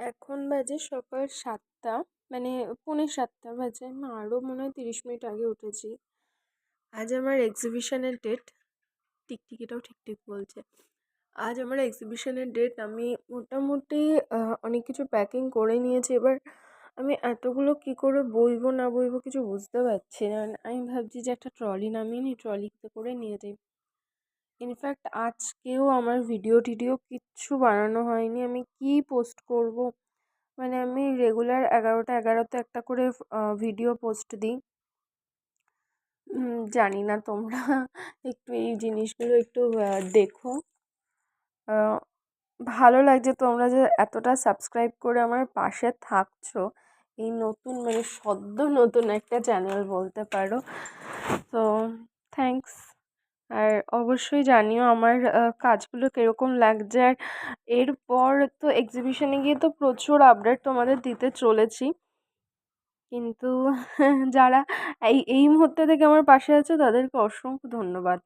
এখন বাজে সকাল ৭টা, মানে পৌনে ৭টা বাজে। আমি আরও মনে হয় ৩০ মিনিট আগে উঠেছি। আজ আমার এক্সিবিশনের ডেট। টিকটিকিটাও ঠিক ঠিক বলছে। আজ আমার এক্সিবিশনের ডেট। আমি মোটামুটি অনেক কিছু প্যাকিং করে নিয়েছি। এবার আমি এতগুলো কী করে বইবো না বইবো কিছু বুঝতে পারছি না। আমি ভাবছি যে একটা ট্রলি নামিয়ে নিই, ট্রলিতে করে নিয়ে যাই। ইনফ্যাক্ট আজকেও আমার ভিডিও টিডিও কিচ্ছু বানানো হয়নি। আমি কি পোস্ট করব, মানে আমি রেগুলার 11টা একটা করে ভিডিও পোস্ট দিই। জানি না তোমরা একটু এই জিনিসগুলো একটু দেখো। আহ, ভালো লাগছে তোমরা যে এতটা সাবস্ক্রাইব করে আমার পাশে থাকছো। এই নতুন, মানে সদ্য নতুন একটা চ্যানেল বলতে পারো। তো থ্যাঙ্কস। আর অবশ্যই জানিও আমার কাজগুলো কীরকম লাগছে। আর এরপর তো এক্সিবিশনে গিয়ে তো প্রচুর আপডেট তোমাদের দিতে চলেছি। কিন্তু যারা এই এই মুহূর্তে থেকে আমার পাশে আছে তাদেরকে অসংখ্য ধন্যবাদ।